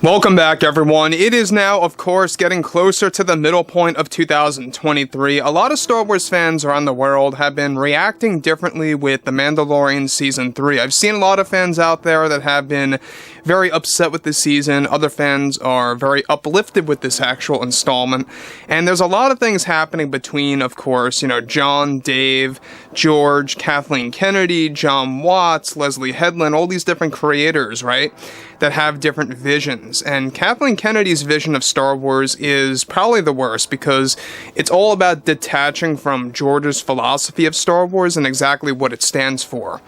Welcome back, everyone. It is now, of course, getting closer to the middle point of 2023. A lot of Star Wars fans around the world have been reacting differently with The Mandalorian Season 3. I've seen a lot of fans out there that have been very upset with this season. Other fans are very uplifted with this actual installment. And there's a lot of things happening between, of course, John, Dave, George, Kathleen Kennedy, John Watts, Leslie Headland, all these different creators, right, that have different visions. And Kathleen Kennedy's vision of Star Wars is probably the worst because it's all about detaching from George's philosophy of Star Wars and exactly what it stands for.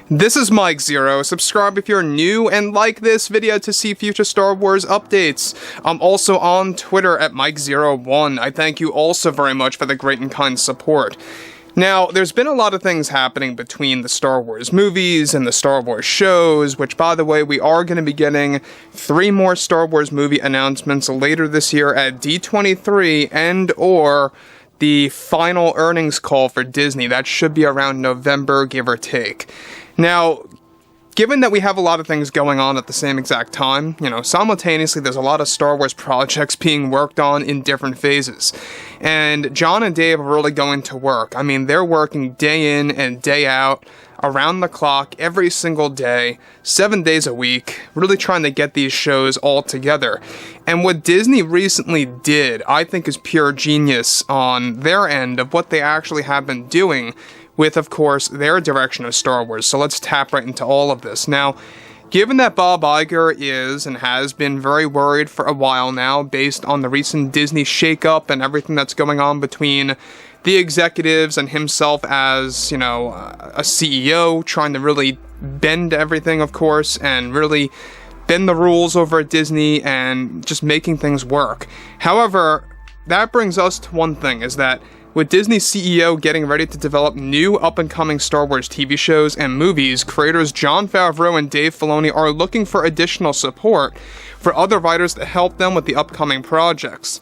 This is Mike Zero. Subscribe if you're new and like this video to see future Star Wars updates. I'm also on Twitter at Mike01. I thank you also very much for the great and kind support. Now, there's been a lot of things happening between the Star Wars movies and the Star Wars shows, which, by the way, we are going to be getting 3 more Star Wars movie announcements later this year at D23 and/or the final earnings call for Disney. That should be around November, give or take. Now, given that we have a lot of things going on at the same exact time, simultaneously there's a lot of Star Wars projects being worked on in different phases. And John and Dave are really going to work. I mean, they're working day in and day out, around the clock, every single day, 7 days a week, really trying to get these shows all together. And what Disney recently did, I think, is pure genius on their end of what they actually have been doing with, of course, their direction of Star Wars. So let's tap right into all of this. Now, given that Bob Iger is and has been very worried for a while now, based on the recent Disney shakeup and everything that's going on between the executives and himself as, a CEO, trying to really bend everything, of course, and really bend the rules over at Disney and just making things work. However, that brings us to one thing, is that with Disney's CEO getting ready to develop new up-and-coming Star Wars TV shows and movies, creators Jon Favreau and Dave Filoni are looking for additional support for other writers to help them with the upcoming projects.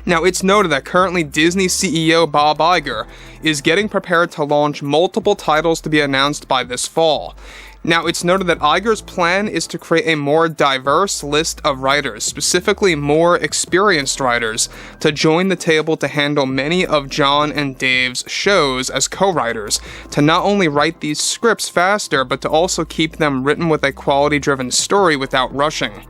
Now, it's noted that currently Disney CEO Bob Iger is getting prepared to launch multiple titles to be announced by this fall. Now, it's noted that Iger's plan is to create a more diverse list of writers, specifically more experienced writers, to join the table to handle many of John and Dave's shows as co-writers, to not only write these scripts faster, but to also keep them written with a quality-driven story without rushing.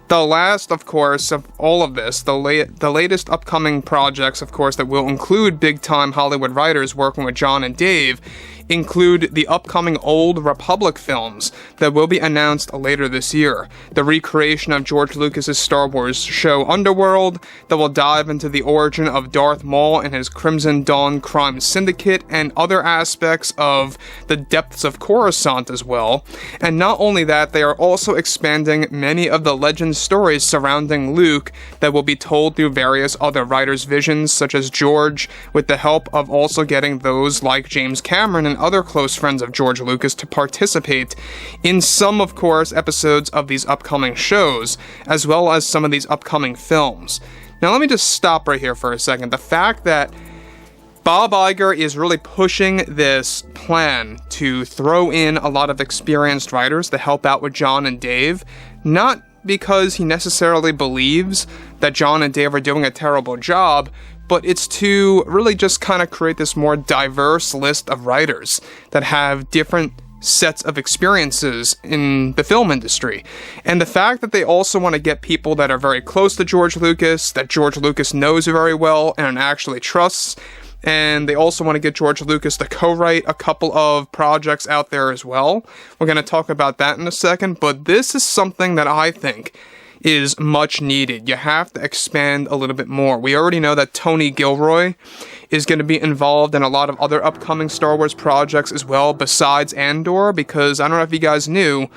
The last, of course, of all of this, the latest upcoming projects, of course, that will include big-time Hollywood writers working with John and Dave, include the upcoming Old Republic films that will be announced later this year, the recreation of George Lucas's Star Wars show Underworld that will dive into the origin of Darth Maul and his Crimson Dawn crime syndicate and other aspects of the depths of Coruscant as well. And not only that, they are also expanding many of the legend stories surrounding Luke that will be told through various other writers' visions, such as George, with the help of also getting those like James Cameron and other close friends of George Lucas to participate in some, of course, episodes of these upcoming shows, as well as some of these upcoming films. Now, let me just stop right here for a second. The fact that Bob Iger is really pushing this plan to throw in a lot of experienced writers to help out with John and Dave, not because he necessarily believes that John and Dave are doing a terrible job, but it's to really just kind of create this more diverse list of writers that have different sets of experiences in the film industry. And the fact that they also want to get people that are very close to George Lucas, that George Lucas knows very well and actually trusts, and they also want to get George Lucas to co-write a couple of projects out there as well. We're going to talk about that in a second, but this is something that I think is much needed. You have to expand a little bit more. We already know that Tony Gilroy is going to be involved in a lot of other upcoming Star Wars projects as well, besides Andor, because I don't know if you guys knew,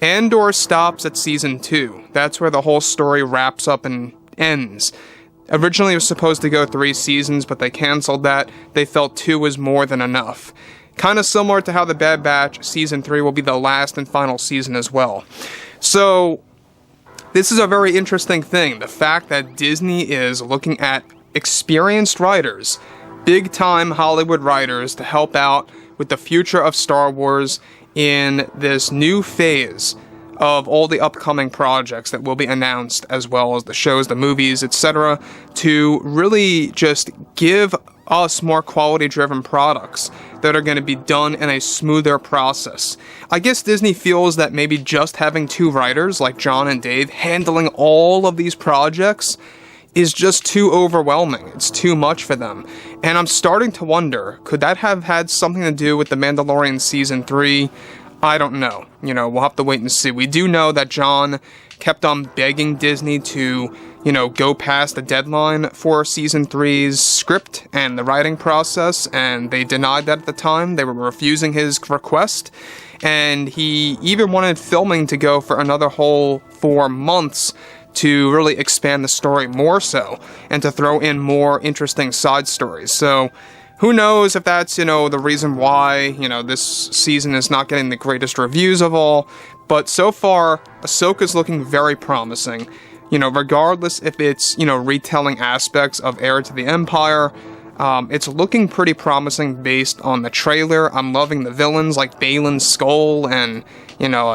Andor stops at Season 2. That's where the whole story wraps up and ends. Originally it was supposed to go 3 seasons, but they canceled that. They felt 2 was more than enough. Kind of similar to how The Bad Batch Season 3 will be the last and final season as well. So this is a very interesting thing, the fact that Disney is looking at experienced writers, big-time Hollywood writers, to help out with the future of Star Wars in this new phase of all the upcoming projects that will be announced, as well as the shows, the movies, etc., to really just give us more quality-driven products that are going to be done in a smoother process. I guess Disney feels that maybe just having two writers like John and Dave handling all of these projects is just too overwhelming. It's too much for them. And I'm starting to wonder, could that have had something to do with The Mandalorian Season 3? I don't know. We'll have to wait and see. We do know that John kept on begging Disney to, go past the deadline for Season 3's script and the writing process, and they denied that at the time. They were refusing his request, and he even wanted filming to go for another whole 4 months to really expand the story more so, and to throw in more interesting side stories. So, who knows if that's, the reason why, this season is not getting the greatest reviews of all, but so far, Ahsoka's looking very promising. Regardless if it's, retelling aspects of Heir to the Empire, it's looking pretty promising based on the trailer. I'm loving the villains like Balin's Skull and,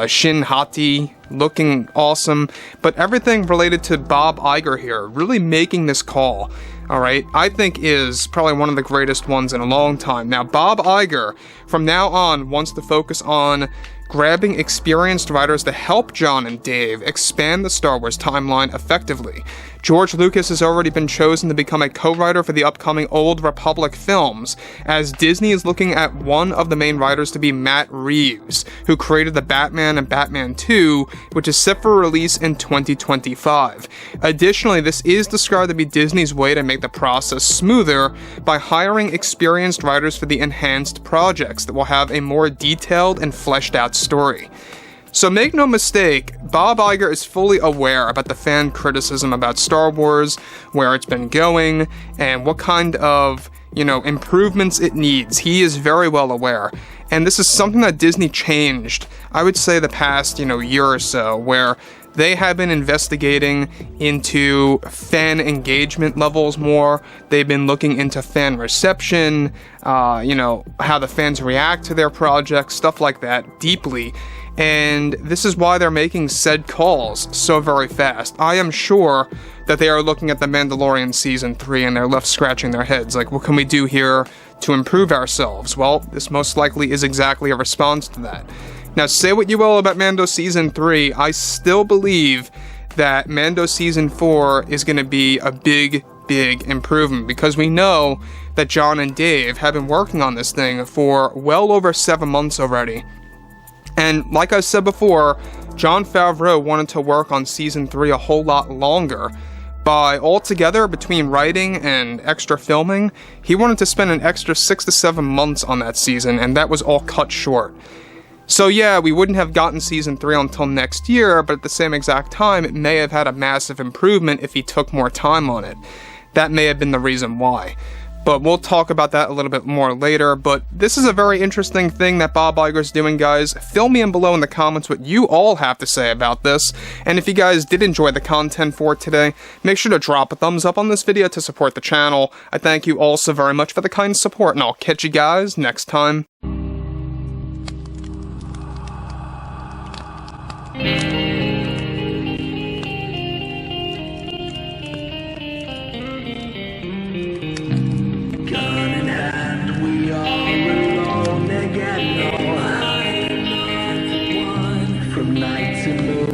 Shin Hati, looking awesome. But everything related to Bob Iger here, really making this call, alright, I think is probably one of the greatest ones in a long time. Now, Bob Iger, from now on, wants to focus on grabbing experienced writers to help John and Dave expand the Star Wars timeline effectively. George Lucas has already been chosen to become a co-writer for the upcoming Old Republic films, as Disney is looking at one of the main writers to be Matt Reeves, who created the Batman and Batman 2, which is set for release in 2025. Additionally, this is described to be Disney's way to make the process smoother by hiring experienced writers for the enhanced projects that will have a more detailed and fleshed out story. So make no mistake, Bob Iger is fully aware about the fan criticism about Star Wars, where it's been going, and what kind of, improvements it needs. He is very well aware. And this is something that Disney changed, I would say, the past, year or so, where they have been investigating into fan engagement levels more. They've been looking into fan reception, how the fans react to their projects, stuff like that, deeply. And this is why they're making said calls so very fast. I am sure that they are looking at The Mandalorian Season 3 and they're left scratching their heads, like, what can we do here to improve ourselves? Well, this most likely is exactly a response to that. Now, say what you will about Mando Season 3, I still believe that Mando Season 4 is going to be a big improvement, because we know that John and Dave have been working on this thing for well over 7 months already. And like I said before, Jon Favreau wanted to work on Season 3 a whole lot longer. By altogether, between writing and extra filming, he wanted to spend an extra 6 to 7 months on that season, and that was all cut short. So yeah, we wouldn't have gotten Season 3 until next year, but at the same exact time, it may have had a massive improvement if he took more time on it. That may have been the reason why. But we'll talk about that a little bit more later. But this is a very interesting thing that Bob Iger's doing, guys. Fill me in below in the comments what you all have to say about this. And if you guys did enjoy the content for today, make sure to drop a thumbs up on this video to support the channel. I thank you all so very much for the kind support, and I'll catch you guys next time. From night to moon.